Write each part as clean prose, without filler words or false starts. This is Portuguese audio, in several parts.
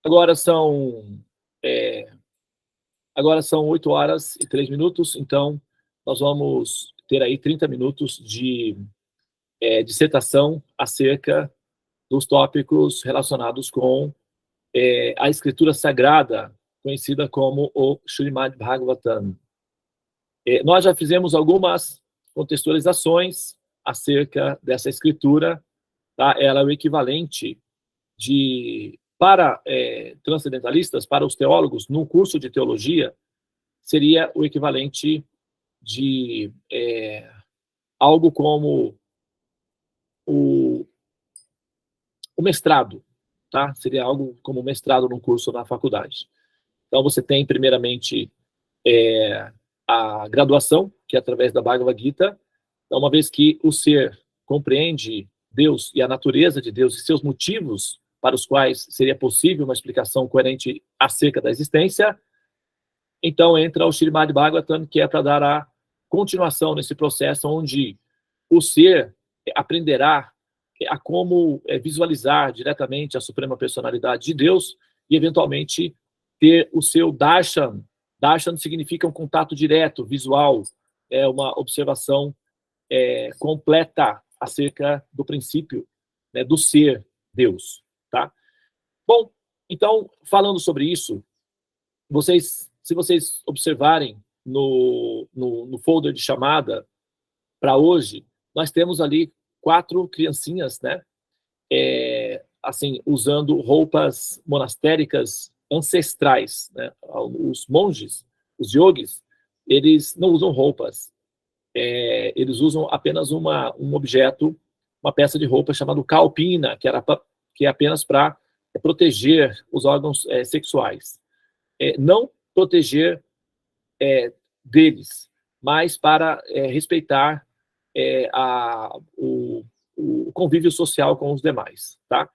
Agora são, agora são 8h03, então nós vamos ter aí 30 minutos de dissertação acerca dos tópicos relacionados com a escritura sagrada, conhecida como o Srimad Bhagavatam. Nós já fizemos algumas contextualizações acerca dessa escritura, tá? Ela é o equivalente para transcendentalistas, para os teólogos, num curso de teologia, seria o equivalente de algo como o mestrado, tá? Seria algo como mestrado num curso na faculdade. Então, você tem, primeiramente, a graduação, que é através da Bhagavad Gita. Então, uma vez que o ser compreende Deus e a natureza de Deus e seus motivos para os quais seria possível uma explicação coerente acerca da existência, então entra o Srimad Bhagavatam, que é para dar a continuação nesse processo, onde o ser aprenderá a como visualizar diretamente a suprema personalidade de Deus e, eventualmente, ter o seu darshan. Darshan significa um contato direto, visual, uma observação completa acerca do princípio, né, do ser Deus. Tá? Bom, então, falando sobre isso, se vocês observarem no folder de chamada para hoje, nós temos ali 4 criancinhas, né? Assim, usando roupas monastéricas ancestrais, né? Os monges, os yogis, eles não usam roupas. Eles usam apenas um objeto, uma peça de roupa chamada kalpina, que é apenas para proteger os órgãos sexuais. Não proteger deles, mas para respeitar o convívio social com os demais. Tá?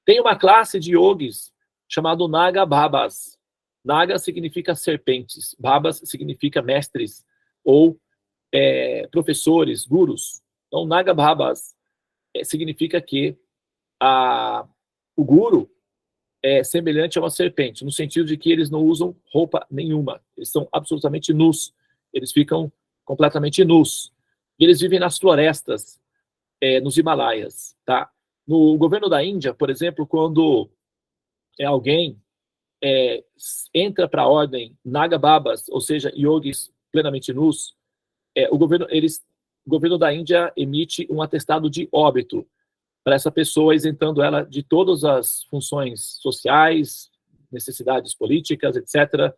Tem uma classe de yogis chamado Naga Babas. Naga significa serpentes, Babas significa mestres ou professores, gurus. Então, Naga Babas significa que o guru é semelhante a uma serpente, no sentido de que eles não usam roupa nenhuma. Eles são absolutamente nus. Eles ficam completamente nus. E eles vivem nas florestas, nos Himalaias. Tá? No governo da Índia, por exemplo, quando alguém entra para a ordem Naga Babas, ou seja, yogis plenamente nus, o governo da Índia emite um atestado de óbito para essa pessoa, isentando ela de todas as funções sociais, necessidades políticas, etc.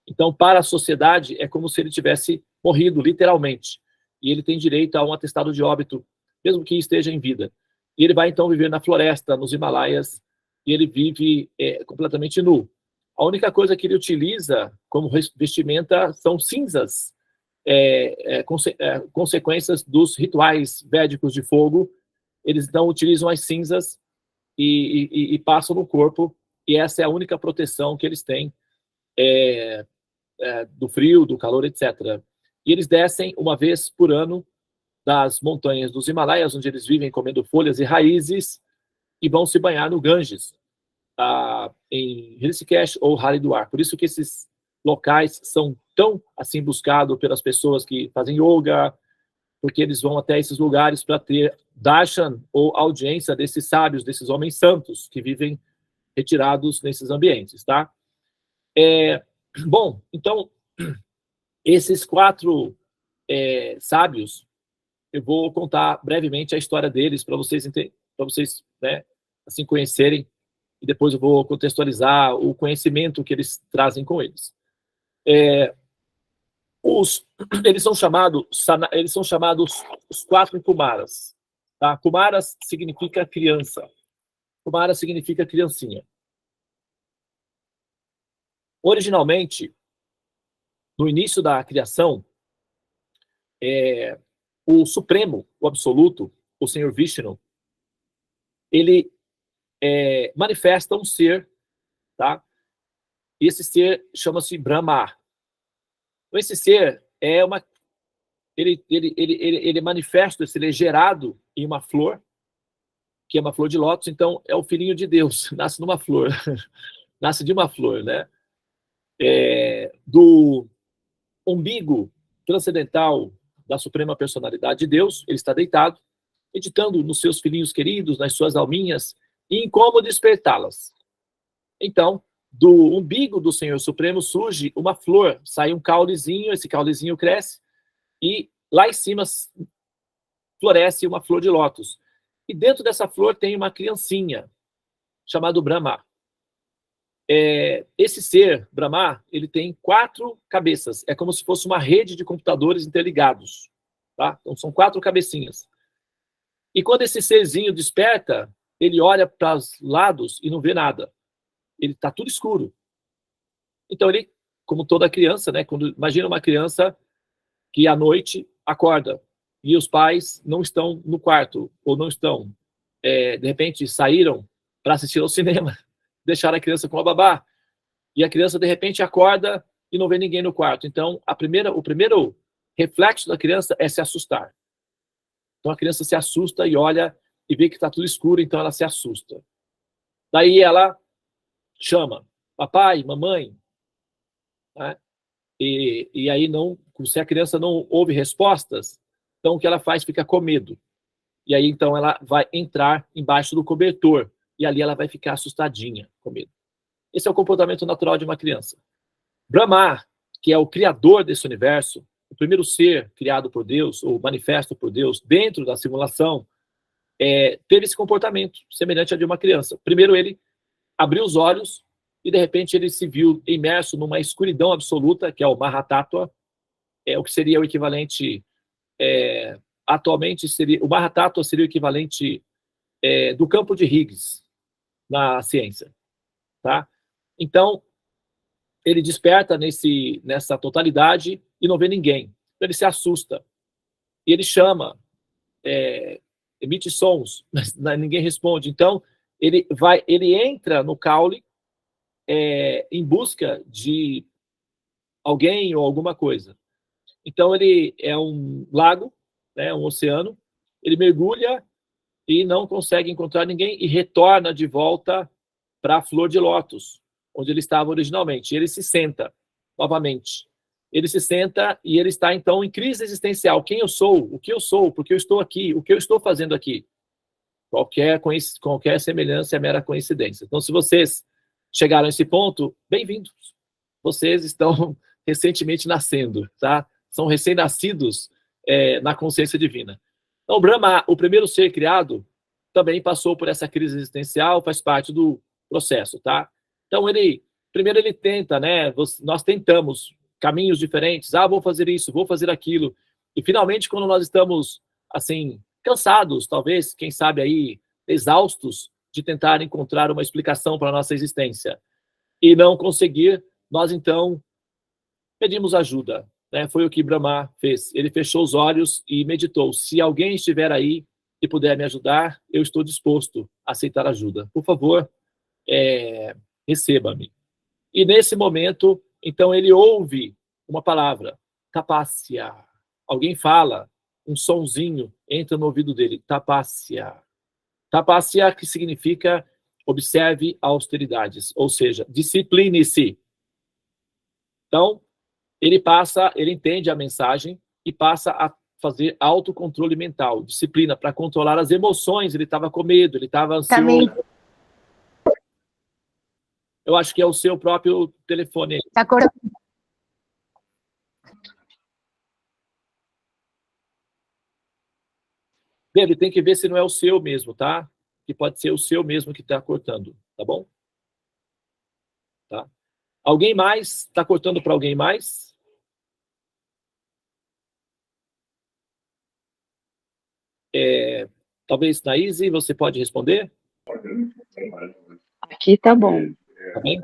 Então, para a sociedade, é como se ele tivesse morrido, literalmente. E ele tem direito a um atestado de óbito, mesmo que esteja em vida. E ele vai, então, viver na floresta, nos Himalaias, e ele vive completamente nu. A única coisa que ele utiliza como vestimenta são cinzas, consequências dos rituais védicos de fogo. Eles então utilizam as cinzas e passam no corpo, e essa é a única proteção que eles têm do frio, do calor, etc. E eles descem uma vez por ano das montanhas dos Himalaias, onde eles vivem comendo folhas e raízes, e vão se banhar no Ganges, em Rishikesh ou Haridwar. Por isso que esses locais são tão assim buscados pelas pessoas que fazem yoga, porque eles vão até esses lugares para ter darshan, ou audiência desses sábios, desses homens santos, que vivem retirados nesses ambientes. Tá? Bom, então, esses 4 sábios, eu vou contar brevemente a história deles para vocês, né, assim, conhecerem, e depois eu vou contextualizar o conhecimento que eles trazem com eles. Eles são chamados os 4 Kumaras. Tá? Kumaras significa criança. Kumara significa criancinha. Originalmente, no início da criação, o Supremo, o Absoluto, o Senhor Vishnu, ele manifesta um ser, tá? E esse ser chama-se Brahma. Então, esse ser ele manifesta, ele é gerado em uma flor, que é uma flor de lótus, então é o filhinho de Deus, nasce numa flor. nasce de uma flor, né? Do umbigo transcendental da Suprema Personalidade de Deus, ele está deitado, meditando nos seus filhinhos queridos, nas suas alminhas, e em como despertá-las. Então, do umbigo do Senhor Supremo surge uma flor, sai um caulezinho, esse caulezinho cresce, e lá em cima floresce uma flor de lótus. E dentro dessa flor tem uma criancinha, chamada Brahma. Esse ser, Brahma, ele tem 4 cabeças. É como se fosse uma rede de computadores interligados. Tá? Então, são 4 cabecinhas. E quando esse serzinho desperta, ele olha para os lados e não vê nada. Ele está tudo escuro. Então, ele, como toda criança, né? Imagina uma criança que à noite acorda e os pais não estão no quarto, ou não estão, de repente, saíram para assistir ao cinema, deixaram a criança com a babá, e a criança, de repente, acorda e não vê ninguém no quarto. Então, o primeiro reflexo da criança é se assustar. Então, a criança se assusta e olha e vê que está tudo escuro, então ela se assusta. Daí ela chama papai, mamãe, né? E aí, se a criança não ouve respostas, então o que ela faz? Fica com medo. E aí, então, ela vai entrar embaixo do cobertor, e ali ela vai ficar assustadinha, com medo. Esse é o comportamento natural de uma criança. Brahma, que é o criador desse universo, o primeiro ser criado por Deus, ou manifesto por Deus, dentro da simulação, teve esse comportamento semelhante ao de uma criança. Primeiro, ele abriu os olhos e, de repente, ele se viu imerso numa escuridão absoluta, que é o Mahatattva, o que seria o equivalente, atualmente, o Mahatattva seria o equivalente do campo de Higgs na ciência. Tá? Então, ele desperta nessa totalidade e não vê ninguém. Então, ele se assusta. E ele chama, emite sons, mas ninguém responde. Então, ele entra no caule em busca de alguém ou alguma coisa. Então, ele é um lago, né, um oceano, ele mergulha e não consegue encontrar ninguém e retorna de volta para a flor de lótus, onde ele estava originalmente. Ele se senta novamente. Ele se senta e ele está, então, em crise existencial. Quem eu sou? O que eu sou? Por que eu estou aqui? O que eu estou fazendo aqui? Qualquer semelhança é mera coincidência. Então, se vocês chegaram a esse ponto, bem-vindos. Vocês estão recentemente nascendo, tá? São recém-nascidos na consciência divina. Então, Brahma, o primeiro ser criado, também passou por essa crise existencial, faz parte do processo, tá? Então, primeiro ele tenta, né? Nós tentamos caminhos diferentes. Vou fazer isso, vou fazer aquilo. E, finalmente, quando nós estamos, assim, cansados, talvez, quem sabe aí, exaustos de tentar encontrar uma explicação para a nossa existência e não conseguir, nós, então, pedimos ajuda. Né? Foi o que Brahma fez. Ele fechou os olhos e meditou. Se alguém estiver aí e puder me ajudar, eu estou disposto a aceitar ajuda. Por favor, receba-me. E nesse momento, então, ele ouve uma palavra, tapasya. Alguém fala, um sonzinho entra no ouvido dele, tapasya. Tapasya, que significa observe austeridades, ou seja, discipline-se. Então, ele entende a mensagem e passa a fazer autocontrole mental, disciplina para controlar as emoções. Ele estava com medo, ele estava ansioso. Também. Eu acho que é o seu próprio telefone. Está cortando. Deve, tem que ver se não é o seu mesmo, tá? Que pode ser o seu mesmo que está cortando, tá bom? Tá? Alguém mais? Está cortando para alguém mais? Talvez, Naíse, você pode responder? Aqui tá bom. Tá bem?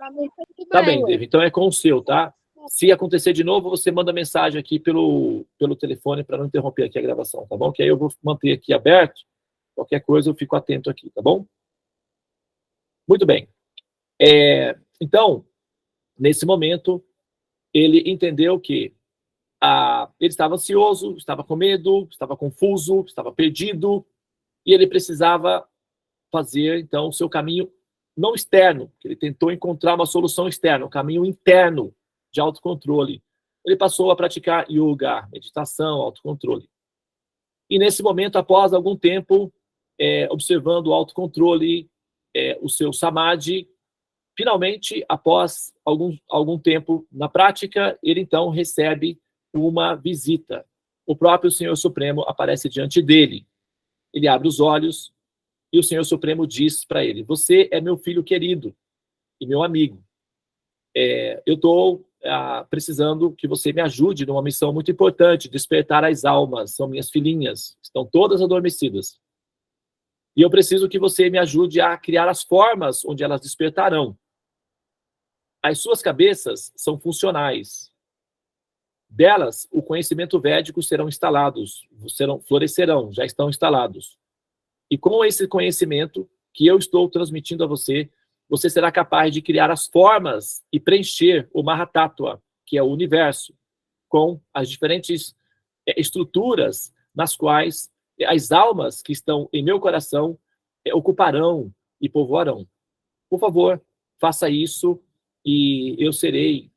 Tá bem, Dave. Então é com o seu, tá? Se acontecer de novo, você manda mensagem aqui pelo telefone para não interromper aqui a gravação, tá bom? Que aí eu vou manter aqui aberto. Qualquer coisa eu fico atento aqui, tá bom? Muito bem. Então, nesse momento, ele entendeu que ele estava ansioso, estava com medo, estava confuso, estava perdido, e ele precisava fazer, então, o seu caminho não externo, que ele tentou encontrar uma solução externa, um caminho interno de autocontrole. Ele passou a praticar yoga, meditação, autocontrole. E nesse momento, após algum tempo, observando o autocontrole, o seu samadhi, finalmente, após algum tempo na prática, ele então recebe uma visita. O próprio Senhor Supremo aparece diante dele. Ele abre os olhos e o Senhor Supremo diz para ele: você é meu filho querido e meu amigo. Eu estou precisando que você me ajude numa missão muito importante, despertar as almas. São minhas filhinhas, estão todas adormecidas. E eu preciso que você me ajude a criar as formas onde elas despertarão. As suas cabeças são funcionais. Delas, o conhecimento védico serão instalados, florescerão, já estão instalados. E com esse conhecimento que eu estou transmitindo a você, você será capaz de criar as formas e preencher o Mahatattva, que é o universo, com as diferentes estruturas nas quais as almas que estão em meu coração ocuparão e povoarão. Por favor, faça isso e eu serei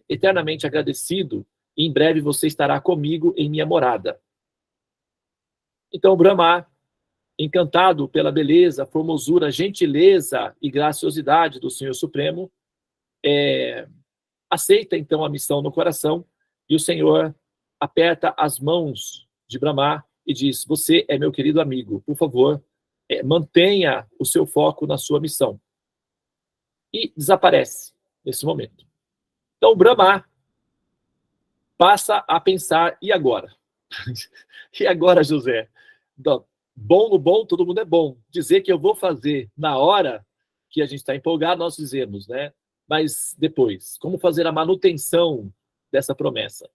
eternamente agradecido, e em breve você estará comigo em minha morada. Então, Brahma, encantado pela beleza, formosura, gentileza e graciosidade do Senhor Supremo, aceita então a missão no coração, e o Senhor aperta as mãos de Brahma e diz: você é meu querido amigo, por favor, mantenha o seu foco na sua missão. E desaparece nesse momento. Então, Brahma passa a pensar: e agora? E agora, José? Então, bom no bom, todo mundo é bom. Dizer que eu vou fazer na hora que a gente está empolgado, nós dizemos, né? Mas depois, como fazer a manutenção dessa promessa?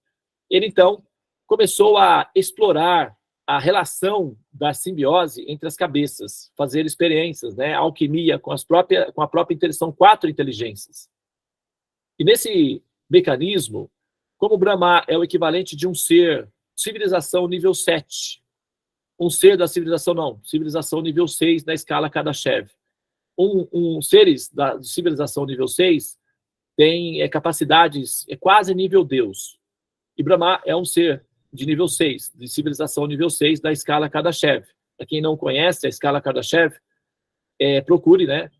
Ele, então, começou a explorar a relação da simbiose entre as cabeças, fazer experiências, né? Alquimia com a própria interação, 4 inteligências. E nesse mecanismo, como Brahma é o equivalente de um ser, civilização nível 7, um ser da civilização nível 6 na escala Kardashev. Seres da civilização nível 6 têm capacidades, quase nível Deus. E Brahma é um ser de nível 6, de civilização nível 6 da escala Kardashev. Para quem não conhece a escala Kardashev, procure, né,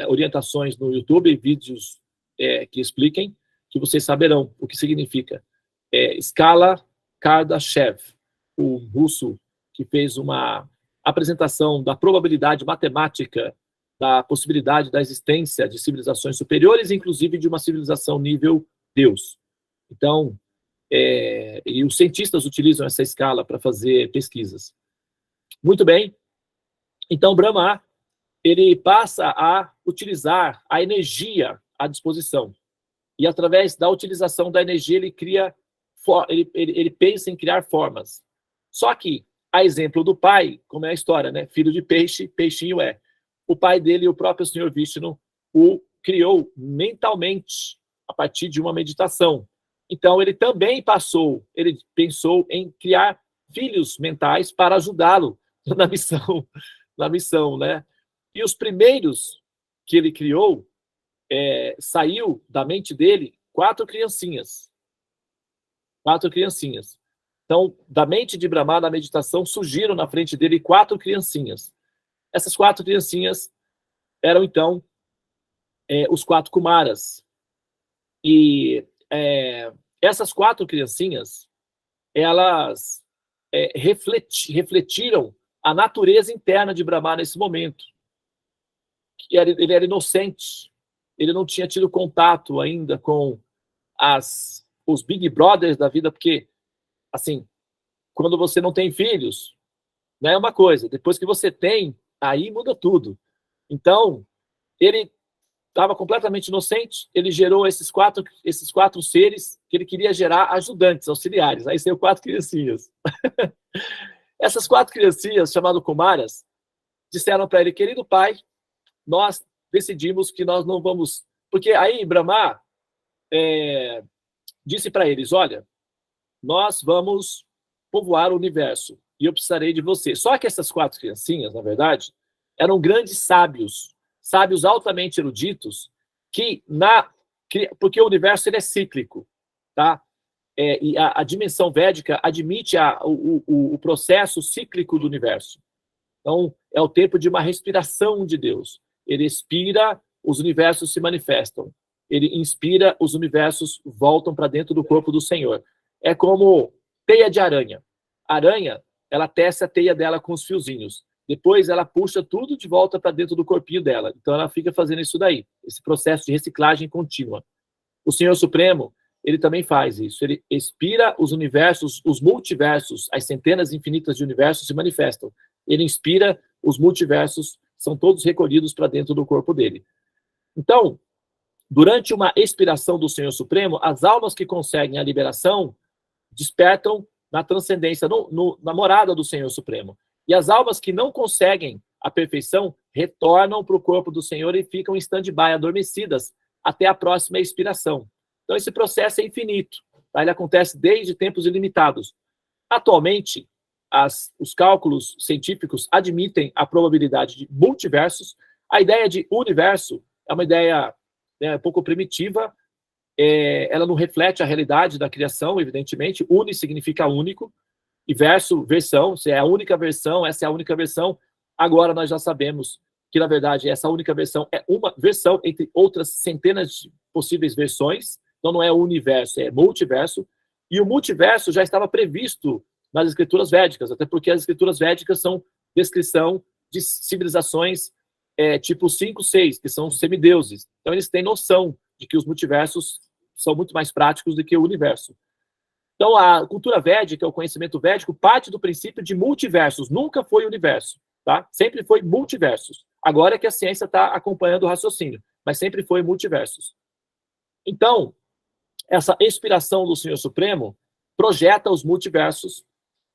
orientações no YouTube, vídeos que expliquem, que vocês saberão o que significa. Escala Kardashev, o russo que fez uma apresentação da probabilidade matemática da possibilidade da existência de civilizações superiores, inclusive de uma civilização nível Deus. Então, e os cientistas utilizam essa escala para fazer pesquisas. Muito bem. Então, Brahma, ele passa a utilizar a energia à disposição. E através da utilização da energia, ele pensa em criar formas. Só que, a exemplo do pai, como é a história, né? Filho de peixe, peixinho é. O pai dele, o próprio Senhor Vishnu, o criou mentalmente, a partir de uma meditação. Então, ele também pensou em criar filhos mentais para ajudá-lo na missão, né? E os primeiros que ele criou, saiu da mente dele 4 criancinhas. 4 criancinhas. Então, da mente de Brahma, na meditação, surgiram na frente dele 4 criancinhas. Essas 4 criancinhas eram, então, os 4 Kumaras. E essas 4 criancinhas, elas refletiram a natureza interna de Brahma nesse momento. Ele era inocente, ele não tinha tido contato ainda com os Big Brothers da vida, porque, assim, quando você não tem filhos, não é uma coisa, depois que você tem, aí muda tudo. Então, ele estava completamente inocente, ele gerou esses quatro seres que ele queria gerar ajudantes, auxiliares. Aí saiu 4 criancinhas. Essas 4 criancinhas, chamadas Kumaras, disseram para ele: querido pai, nós decidimos que nós não vamos... Porque aí Brahma disse para eles: olha, nós vamos povoar o universo e eu precisarei de você. Só que essas 4 criancinhas, na verdade, eram grandes sábios sábios altamente eruditos, porque o universo ele é cíclico, tá? E a dimensão védica admite o processo cíclico do universo. Então, é o tempo de uma respiração de Deus. Ele expira, os universos se manifestam. Ele inspira, os universos voltam para dentro do corpo do Senhor. É como teia de aranha. A aranha, ela tece a teia dela com os fiozinhos. Depois, ela puxa tudo de volta para dentro do corpinho dela. Então, ela fica fazendo isso daí, esse processo de reciclagem contínua. O Senhor Supremo, ele também faz isso. Ele expira os universos, os multiversos, as centenas infinitas de universos se manifestam. Ele inspira, os multiversos são todos recolhidos para dentro do corpo dele. Então, durante uma expiração do Senhor Supremo, as almas que conseguem a liberação despertam na transcendência, na morada do Senhor Supremo. E as almas que não conseguem a perfeição retornam para o corpo do Senhor e ficam em stand-by, adormecidas, até a próxima expiração. Então, esse processo é infinito. Tá? Ele acontece desde tempos ilimitados. Atualmente, os cálculos científicos admitem a probabilidade de multiversos. A ideia de universo é uma ideia um pouco primitiva. Ela não reflete a realidade da criação, evidentemente. Uni significa único. E verso, versão. Se é a única versão, essa é a única versão. Agora nós já sabemos que, na verdade, essa única versão é uma versão entre outras centenas de possíveis versões. Então, não é universo, é multiverso. E o multiverso já estava previsto nas escrituras védicas, até porque as escrituras védicas são descrição de civilizações tipo 5, 6, que são semideuses. Então, eles têm noção de que os multiversos são muito mais práticos do que o universo. Então, a cultura védica, o conhecimento védico, parte do princípio de multiversos. Nunca foi universo, tá? Sempre foi multiversos. Agora é que a ciência está acompanhando o raciocínio, mas sempre foi multiversos. Então, essa expiração do Senhor Supremo projeta os multiversos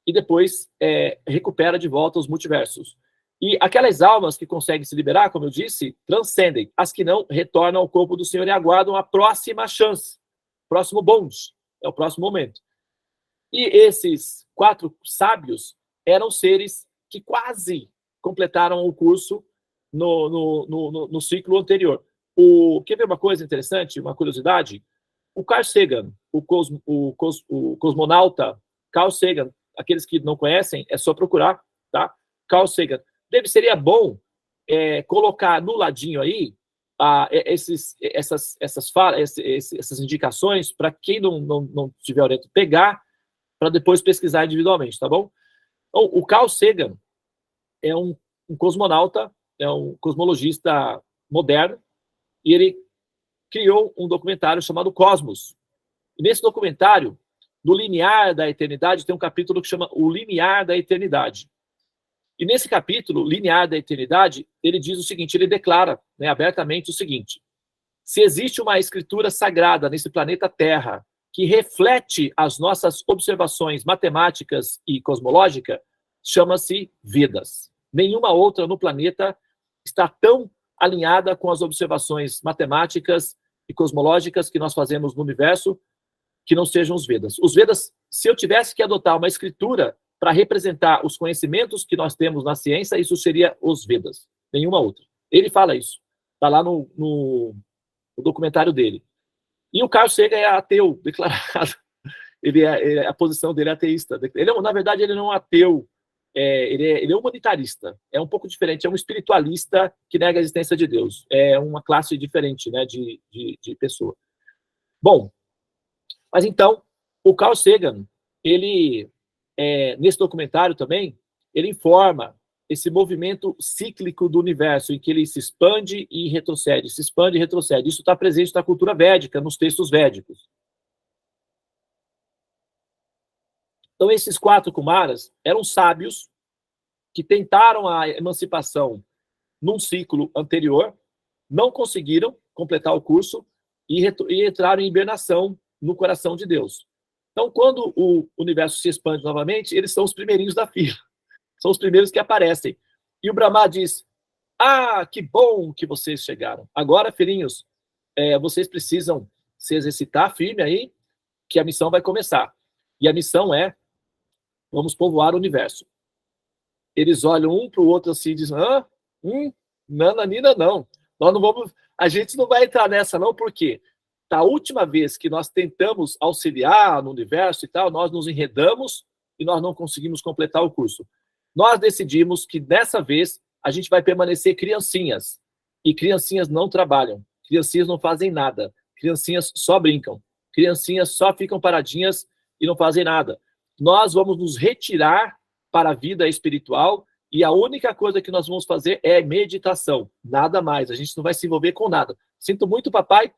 e depois recupera de volta os multiversos. E aquelas almas que conseguem se liberar, como eu disse, transcendem. As que não, retornam ao corpo do Senhor e aguardam a próxima chance, próximo bonde, é o próximo momento. E esses 4 sábios eram seres que quase completaram o curso no ciclo anterior. Quer ver uma coisa interessante, uma curiosidade? O Carl Sagan, o cosmonauta Carl Sagan, aqueles que não conhecem, é só procurar, tá? Carl Sagan. Seria bom colocar no ladinho aí essas indicações para quem não tiver orientado, pegar para depois pesquisar individualmente, tá bom? Então, o Carl Sagan é um cosmonauta, é um cosmologista moderno, e ele criou um documentário chamado Cosmos. E nesse documentário, no Limiar da Eternidade, tem um capítulo que chama O Limiar da Eternidade. E nesse capítulo, Limiar da Eternidade, ele diz o seguinte, ele declara abertamente o seguinte: se existe uma escritura sagrada nesse planeta Terra que reflete as nossas observações matemáticas e cosmológicas, chama-se Vedas. Nenhuma outra no planeta está tão alinhada com as observações matemáticas e cosmológicas que nós fazemos no universo, que não sejam os Vedas. Os Vedas, se eu tivesse que adotar uma escritura para representar os conhecimentos que nós temos na ciência, isso seria os Vedas, nenhuma outra. Ele fala isso, está lá no documentário dele. E o Carl Sagan é ateu, declarado. A posição dele é ateísta. Na verdade, ele não é um ateu, ele é humanitarista. É um pouco diferente, é um espiritualista que nega a existência de Deus. É uma classe diferente, né, de pessoa. Bom, mas então, o Carl Sagan, ele, nesse documentário também, ele informa esse movimento cíclico do universo, em que ele se expande e retrocede, se expande e retrocede. Isso está presente na cultura védica, nos textos védicos. Então, esses 4 Kumaras eram sábios que tentaram a emancipação num ciclo anterior, não conseguiram completar o curso e entraram em hibernação no coração de Deus. Então, quando o universo se expande novamente, eles são os primeirinhos da fila. São os primeiros que aparecem. E o Brahma diz, que bom que vocês chegaram. Agora, filhinhos, vocês precisam se exercitar firme aí, que a missão vai começar. E a missão é, vamos povoar o universo. Eles olham um para o outro assim e dizem, nananina não. Nós não vamos, a gente não vai entrar nessa não, porque da última vez que nós tentamos auxiliar no universo e tal, nós nos enredamos e nós não conseguimos completar o curso. Nós decidimos que dessa vez a gente vai permanecer criancinhas. E criancinhas não trabalham, criancinhas não fazem nada, criancinhas só brincam, criancinhas só ficam paradinhas e não fazem nada. Nós vamos nos retirar para a vida espiritual e a única coisa que nós vamos fazer é meditação, nada mais. A gente não vai se envolver com nada. Sinto muito, papai,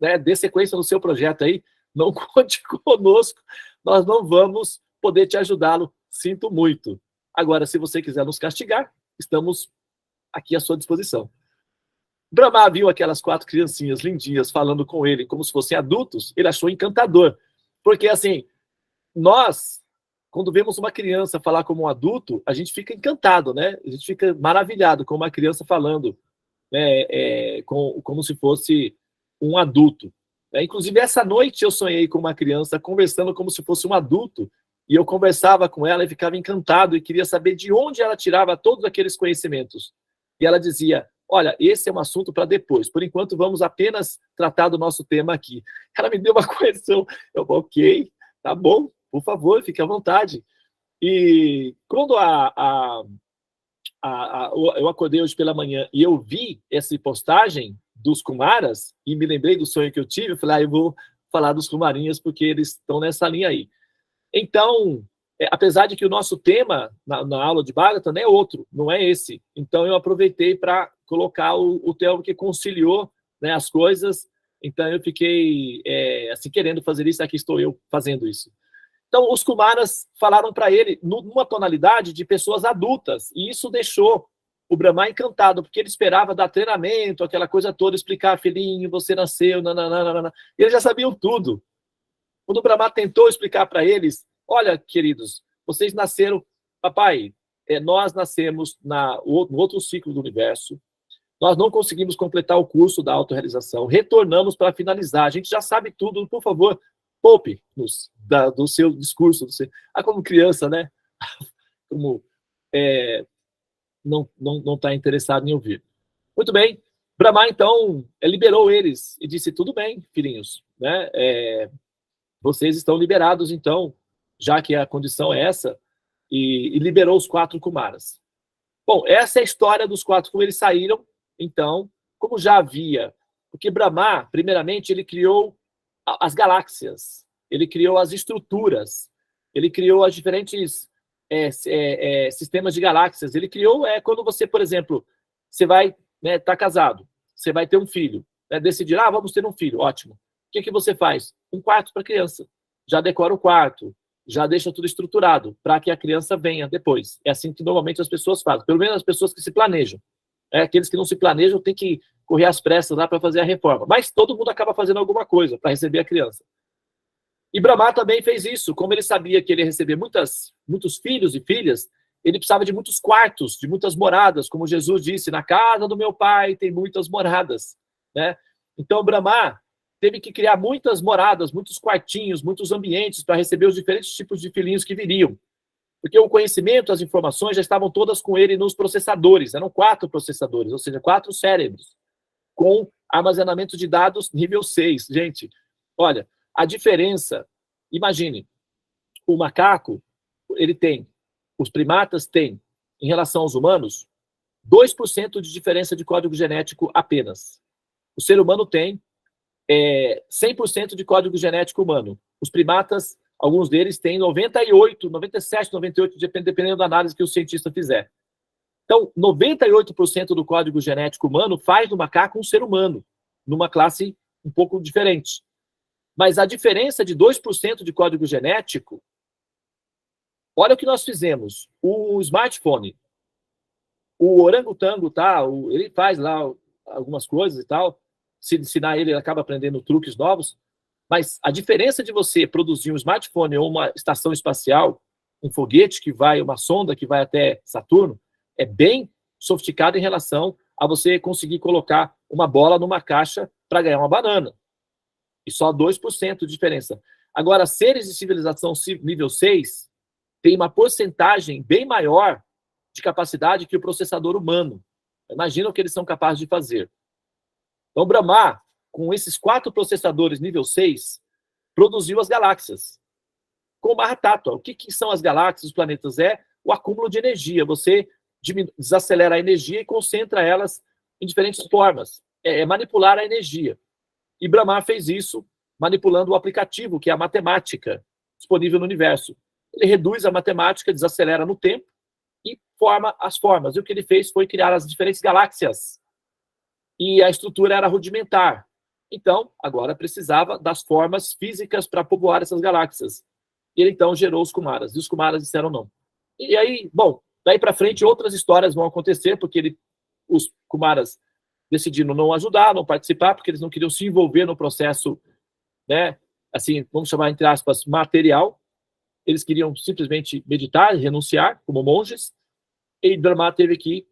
né, dê sequência no seu projeto aí, não conte conosco, nós não vamos poder te ajudá-lo, sinto muito. Agora, se você quiser nos castigar, estamos aqui à sua disposição. Brahma viu aquelas 4 criancinhas lindinhas falando com ele como se fossem adultos, ele achou encantador, porque assim, nós, quando vemos uma criança falar como um adulto, a gente fica encantado, né? A gente fica maravilhado com uma criança falando, né, como se fosse um adulto. Inclusive, essa noite eu sonhei com uma criança conversando como se fosse um adulto, e eu conversava com ela e ficava encantado e queria saber de onde ela tirava todos aqueles conhecimentos. E ela dizia, olha, esse é um assunto para depois, por enquanto vamos apenas tratar do nosso tema aqui. Ela me deu uma correção, eu falei, ok, tá bom, por favor, fique à vontade. E quando eu acordei hoje pela manhã e eu vi essa postagem dos Kumaras e me lembrei do sonho que eu tive, eu falei, eu vou falar dos Kumarinhas porque eles estão nessa linha aí. Então, apesar de que o nosso tema na aula de Bhagavatam é outro, não é esse. Então, eu aproveitei para colocar o tema que conciliou, né, as coisas. Então, eu fiquei assim, querendo fazer isso, aqui estou eu fazendo isso. Então, os Kumaras falaram para ele numa tonalidade de pessoas adultas, e isso deixou o Brahma encantado, porque ele esperava dar treinamento, aquela coisa toda, explicar, filhinho, você nasceu, nananana. Eles já sabiam tudo. Quando o Brahma tentou explicar para eles, olha, queridos, vocês nasceram, papai, nós nascemos no outro ciclo do universo, nós não conseguimos completar o curso da autorrealização, retornamos para finalizar, a gente já sabe tudo, por favor, poupe-nos do seu discurso. Como criança, né? Como não está interessado em ouvir. Muito bem, Brahma, então, liberou eles e disse, tudo bem, filhinhos, né? Vocês estão liberados, então, já que a condição é essa, e liberou os 4 Kumaras. Bom, essa é a história dos 4, como eles saíram, então, como já havia, porque Brahma, primeiramente, ele criou as galáxias, ele criou as estruturas, ele criou as diferentes sistemas de galáxias, ele criou, quando você, por exemplo, você vai, né, tá casado, você vai ter um filho, né, decidir, vamos ter um filho, ótimo. O que você faz? Um quarto para a criança. Já decora o quarto, já deixa tudo estruturado, para que a criança venha depois. É assim que normalmente as pessoas fazem, pelo menos as pessoas que se planejam. Aqueles que não se planejam têm que correr às pressas lá para fazer a reforma. Mas todo mundo acaba fazendo alguma coisa para receber a criança. E Brahma também fez isso. Como ele sabia que ele ia receber muitos filhos e filhas, ele precisava de muitos quartos, de muitas moradas. Como Jesus disse, na casa do meu pai tem muitas moradas, né? Então, Brahma teve que criar muitas moradas, muitos quartinhos, muitos ambientes para receber os diferentes tipos de filhinhos que viriam. Porque o conhecimento, as informações já estavam todas com ele nos processadores. Eram 4 processadores, ou seja, 4 cérebros, com armazenamento de dados nível 6. Gente, olha, a diferença, imagine, o macaco, os primatas têm, em relação aos humanos, 2% de diferença de código genético apenas. O ser humano tem 100% de código genético humano. Os primatas, alguns deles têm 98, 97, 98, dependendo da análise que o cientista fizer. Então, 98% do código genético humano faz do macaco um ser humano, numa classe um pouco diferente. Mas a diferença de 2% de código genético, olha o que nós fizemos. O smartphone, o orangotango, tá? Ele faz lá algumas coisas e tal. Se ensinar ele acaba aprendendo truques novos. Mas a diferença de você produzir um smartphone ou uma estação espacial, um foguete que vai, uma sonda que vai até Saturno, é bem sofisticado em relação a você conseguir colocar uma bola numa caixa para ganhar uma banana. E só 2% de diferença. Agora, seres de civilização nível 6 têm uma porcentagem bem maior de capacidade que o processador humano. Imagina o que eles são capazes de fazer. Então, Brahma, com esses 4 processadores nível 6, produziu as galáxias. Com o Mahatattva. O que são as galáxias, os planetas? É o acúmulo de energia. Você desacelera a energia e concentra elas em diferentes formas. É manipular a energia. E Brahma fez isso manipulando o aplicativo, que é a matemática disponível no universo. Ele reduz a matemática, desacelera no tempo e forma as formas. E o que ele fez foi criar as diferentes galáxias. E a estrutura era rudimentar. Então, agora precisava das formas físicas para povoar essas galáxias. E ele, então, gerou os Kumaras. E os Kumaras disseram não. E aí, bom, daí para frente, outras histórias vão acontecer, porque os Kumaras decidiram não ajudar, não participar, porque eles não queriam se envolver no processo, né, assim, vamos chamar, entre aspas, material. Eles queriam simplesmente meditar e renunciar, como monges. E Brahma teve que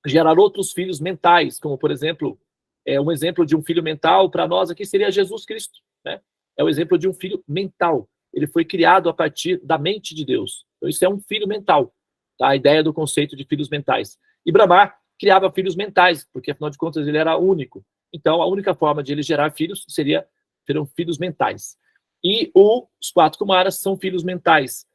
gerar outros filhos mentais, como, por exemplo, um exemplo de um filho mental para nós aqui seria Jesus Cristo, né? É o exemplo de um filho mental. Ele foi criado a partir da mente de Deus. Então, isso é um filho mental, tá? A ideia do conceito de filhos mentais. E Brahma criava filhos mentais, porque, afinal de contas, ele era único. Então, a única forma de ele gerar filhos seriam filhos mentais. E os 4 Kumaras são filhos mentais.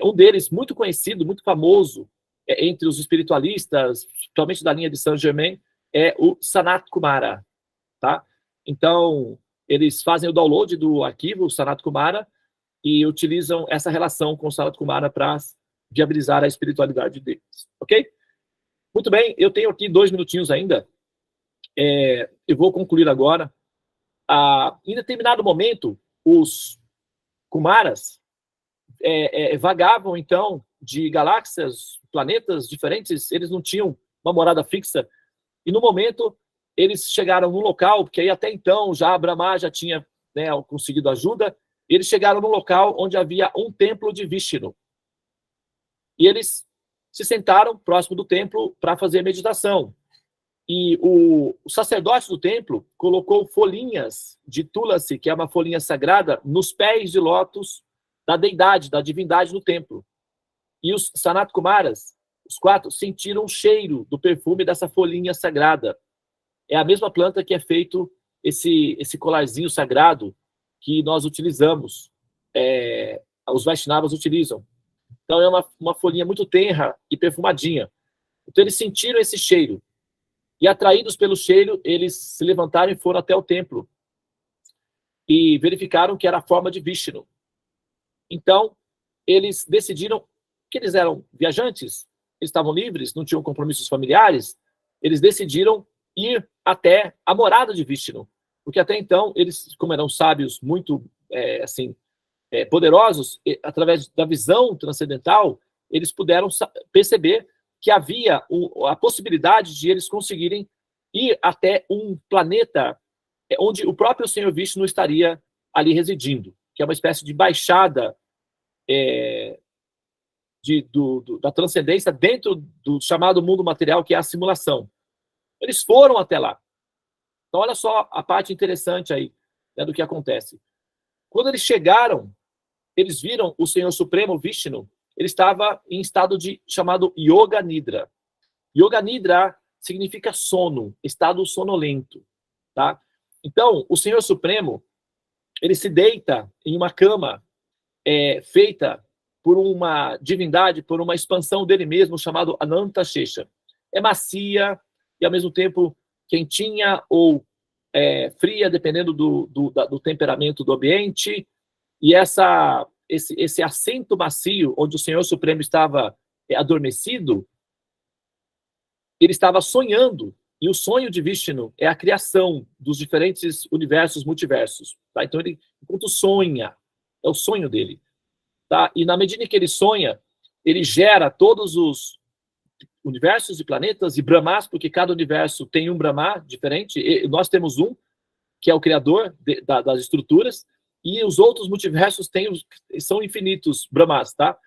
Um deles, muito conhecido, muito famoso, entre os espiritualistas, principalmente da linha de Saint-Germain, é o Sanat Kumara, tá? Então, eles fazem o download do arquivo Sanat Kumara e utilizam essa relação com o Sanat Kumara para viabilizar a espiritualidade deles, ok? Muito bem, eu tenho aqui 2 minutinhos ainda. Eu vou concluir agora. Em determinado momento, os Kumaras vagavam, então, de galáxias, planetas diferentes, eles não tinham uma morada fixa, e no momento eles chegaram num local, porque aí até então já Brahma já tinha, né, conseguido ajuda, eles chegaram num local onde havia um templo de Vishnu, e eles se sentaram próximo do templo para fazer meditação, e o sacerdote do templo colocou folhinhas de Tulasi, que é uma folhinha sagrada, nos pés de lótus da deidade, da divindade do templo. E os Sanat Kumaras, os 4, sentiram o cheiro do perfume dessa folhinha sagrada. É a mesma planta que é feito esse colarzinho sagrado que nós utilizamos, os Vaishnavas utilizam. Então é uma folhinha muito tenra e perfumadinha. Então eles sentiram esse cheiro. E atraídos pelo cheiro, eles se levantaram e foram até o templo. E verificaram que era a forma de Vishnu. Então, eles decidiram que eles eram viajantes, eles estavam livres, não tinham compromissos familiares, eles decidiram ir até a morada de Vishnu, porque até então eles, como eram sábios muito poderosos, através da visão transcendental, eles puderam perceber que havia a possibilidade de eles conseguirem ir até um planeta onde o próprio Senhor Vishnu estaria ali residindo, que é uma espécie de baixada da transcendência dentro do chamado mundo material, que é a simulação. Eles foram até lá. Então, olha só a parte interessante aí, né, do que acontece. Quando eles chegaram, eles viram o Senhor Supremo, Vishnu, ele estava em estado chamado Yoga Nidra. Yoga Nidra significa sono, estado sonolento, tá? Então, o Senhor Supremo, ele se deita em uma cama feita por uma divindade, por uma expansão dele mesmo, chamado Ananta Shesha. É macia e, ao mesmo tempo, quentinha ou fria, dependendo do temperamento do ambiente. E esse assento macio, onde o Senhor Supremo estava adormecido, ele estava sonhando. E o sonho de Vishnu é a criação dos diferentes universos, multiversos. Tá? Então, ele, enquanto sonha, é o sonho dele. Tá? E na medida em que ele sonha, ele gera todos os universos e planetas e Brahmas, porque cada universo tem um Brahma diferente. E nós temos um, que é o criador das estruturas, e os outros multiversos são infinitos Brahmas, tá?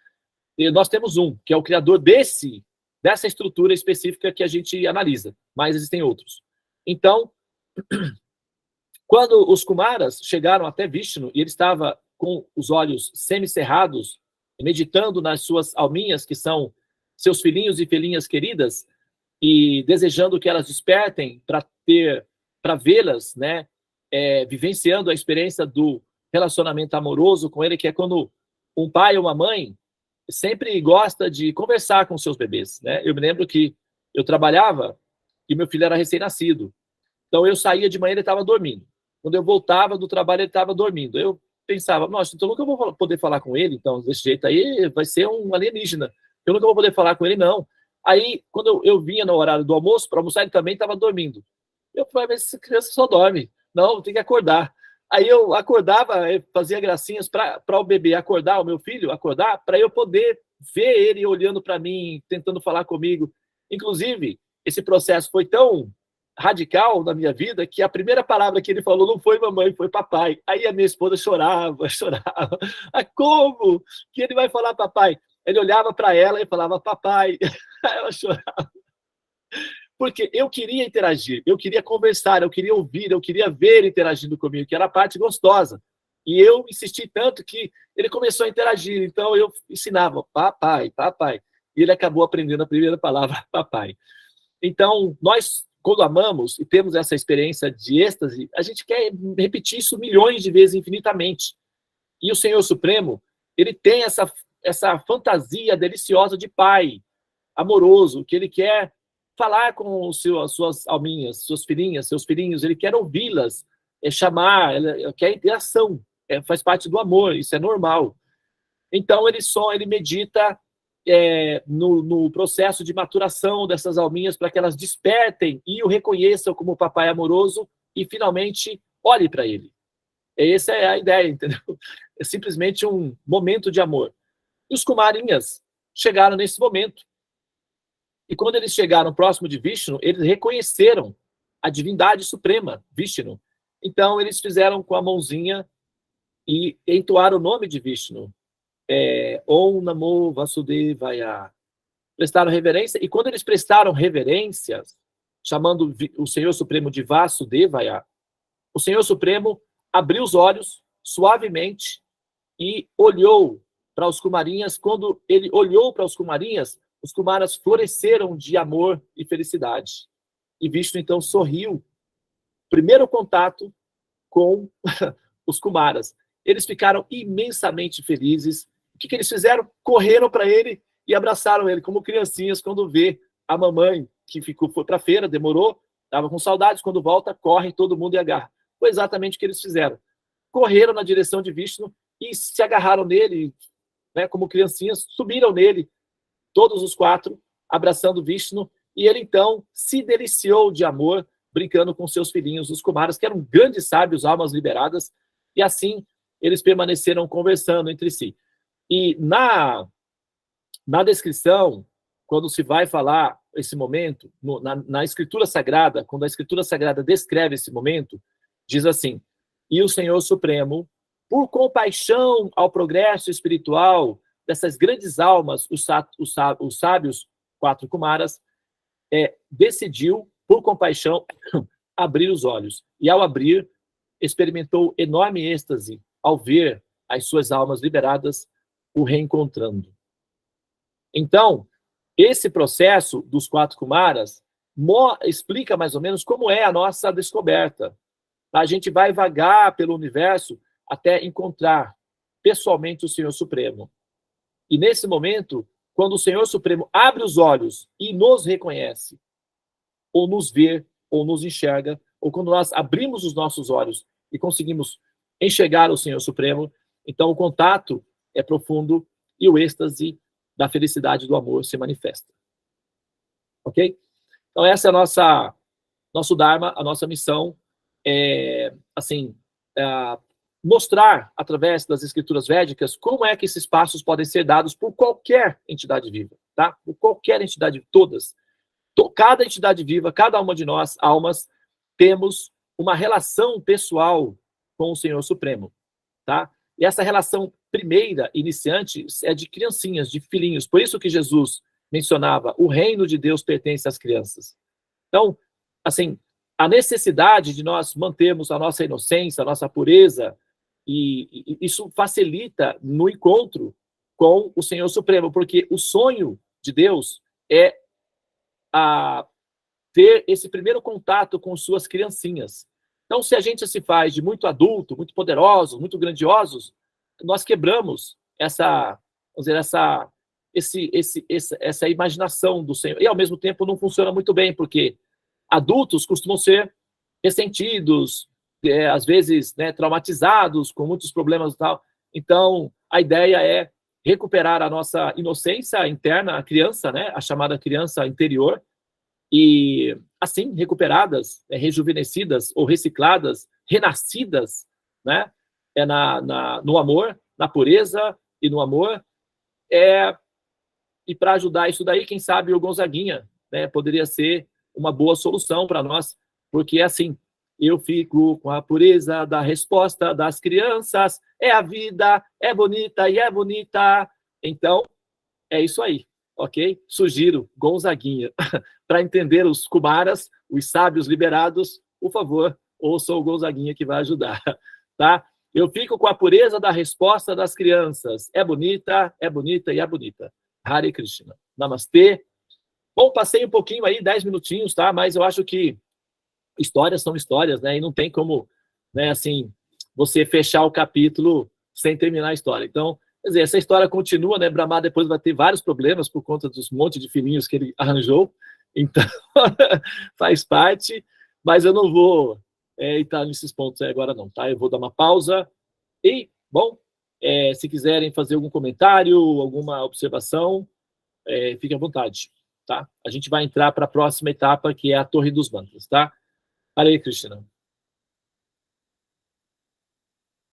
E nós temos um, que é o criador dessa estrutura específica que a gente analisa, mas existem outros. Então, quando os Kumaras chegaram até Vishnu, e ele estava com os olhos semicerrados, meditando nas suas alminhas, que são seus filhinhos e filhinhas queridas, e desejando que elas despertem para vê-las, né, vivenciando a experiência do relacionamento amoroso com ele, que é quando um pai ou uma mãe sempre gosta de conversar com seus bebês, né? Eu me lembro que eu trabalhava e meu filho era recém-nascido. Então eu saía de manhã, ele estava dormindo. Quando eu voltava do trabalho, ele estava dormindo. Eu pensava, nossa, então eu nunca vou poder falar com ele, então desse jeito aí vai ser um alienígena. Eu nunca vou poder falar com ele, não. Aí, quando eu vinha no horário do almoço, para almoçar, ele também estava dormindo. Eu falei, mas essa criança só dorme. Não, tem que acordar. Aí eu acordava, eu fazia gracinhas para o bebê acordar, o meu filho acordar, para eu poder ver ele olhando para mim, tentando falar comigo. Inclusive, esse processo foi tão radical na minha vida que a primeira palavra que ele falou não foi mamãe, foi papai. Aí a minha esposa chorava, chorava. Ah, como que ele vai falar papai? Ele olhava para ela e falava papai. Ela chorava. Porque eu queria interagir, eu queria conversar, eu queria ouvir, eu queria ver ele interagindo comigo, que era a parte gostosa. E eu insisti tanto que ele começou a interagir. Então eu ensinava papai, papai. E ele acabou aprendendo a primeira palavra, papai. Então, nós, quando amamos e temos essa experiência de êxtase, a gente quer repetir isso milhões de vezes, infinitamente. E o Senhor Supremo, ele tem essa fantasia deliciosa de pai, amoroso, que ele quer falar com as suas alminhas, suas filhinhas, seus filhinhos, ele quer ouvi-las, chamar, ele quer interação, faz parte do amor, isso é normal. Então, ele medita no processo de maturação dessas alminhas para que elas despertem e o reconheçam como papai amoroso e, finalmente, olhe para ele. Essa é a ideia, entendeu? É simplesmente um momento de amor. E os Kumarinhas chegaram nesse momento. E quando eles chegaram próximo de Vishnu, eles reconheceram a divindade suprema, Vishnu. Então, eles fizeram com a mãozinha e entoaram o nome de Vishnu. Om Namo Vasudevaya. Prestaram reverência, e quando eles prestaram reverências, chamando o Senhor Supremo de Vasudevaya, o Senhor Supremo abriu os olhos suavemente e olhou para os Kumarinhas. Quando ele olhou para os Kumarinhas, os Kumaras floresceram de amor e felicidade. E Vishnu, então, sorriu. Primeiro contato com os Kumaras. Eles ficaram imensamente felizes. O que eles fizeram? Correram para ele e abraçaram ele, como criancinhas, quando vê a mamãe, que foi para a feira, demorou, estava com saudades, quando volta, corre todo mundo e agarra. Foi exatamente o que eles fizeram. Correram na direção de Vishnu e se agarraram nele, né, como criancinhas, subiram nele, todos os quatro, abraçando Vishnu, e ele, então, se deliciou de amor, brincando com seus filhinhos, os Kumaras, que eram grandes sábios, almas liberadas, e assim eles permaneceram conversando entre si. E na descrição, quando se vai falar esse momento, na Escritura Sagrada, quando a Escritura Sagrada descreve esse momento, diz assim: e o Senhor Supremo, por compaixão ao progresso espiritual dessas grandes almas, os sábios, quatro Kumaras, decidiu, por compaixão, abrir os olhos. E ao abrir, experimentou enorme êxtase ao ver as suas almas liberadas o reencontrando. Então, esse processo dos quatro Kumaras explica mais ou menos como é a nossa descoberta. A gente vai vagar pelo universo até encontrar pessoalmente o Senhor Supremo. E nesse momento, quando o Senhor Supremo abre os olhos e nos reconhece, ou nos vê, ou nos enxerga, ou quando nós abrimos os nossos olhos e conseguimos enxergar o Senhor Supremo, então o contato é profundo e o êxtase da felicidade do amor se manifesta. Ok? Então essa é a nosso Dharma, a nossa missão, mostrar, através das escrituras védicas, como é que esses passos podem ser dados por qualquer entidade viva, tá? Por qualquer entidade, todas. Cada entidade viva, cada uma de nós, almas, temos uma relação pessoal com o Senhor Supremo, tá? E essa relação primeira, iniciante, é de criancinhas, de filhinhos. Por isso que Jesus mencionava, o reino de Deus pertence às crianças. Então, assim, a necessidade de nós mantermos a nossa inocência, a nossa pureza, e isso facilita no encontro com o Senhor Supremo, porque o sonho de Deus é ter esse primeiro contato com suas criancinhas. Então, se a gente se faz de muito adulto, muito poderosos, muito grandiosos, nós quebramos essa, vamos dizer, essa imaginação do Senhor. E, ao mesmo tempo, não funciona muito bem, porque adultos costumam ser ressentidos, às vezes, né, traumatizados, com muitos problemas e tal. Então, a ideia é recuperar a nossa inocência interna, a criança, né, a chamada criança interior, e, assim, recuperadas, rejuvenescidas ou recicladas, renascidas, né, no amor, na pureza e no amor. E para ajudar isso daí, quem sabe o Gonzaguinha, né, poderia ser uma boa solução para nós, porque assim, eu fico com a pureza da resposta das crianças, é a vida, é bonita e é bonita. Então, é isso aí, ok? Sugiro Gonzaguinha. Para entender os Kumaras, os sábios liberados, por favor, ouçam o Gonzaguinha que vai ajudar, tá? Eu fico com a pureza da resposta das crianças. É bonita e é bonita. Hare Krishna. Namastê. Bom, passei um pouquinho aí, 10 minutinhos, tá? Mas eu acho que histórias são histórias, né? E não tem como, né, assim, você fechar o capítulo sem terminar a história. Então, quer dizer, essa história continua, né? Brahma depois vai ter vários problemas por conta dos monte de filhinhos que ele arranjou. Então, faz parte. Mas eu não vou entrar nesses pontos aí agora não, tá? Eu vou dar uma pausa. E, bom, se quiserem fazer algum comentário, alguma observação, fiquem à vontade, tá? A gente vai entrar para a próxima etapa, que é a Torre dos Mantras, tá? Hare Krishna.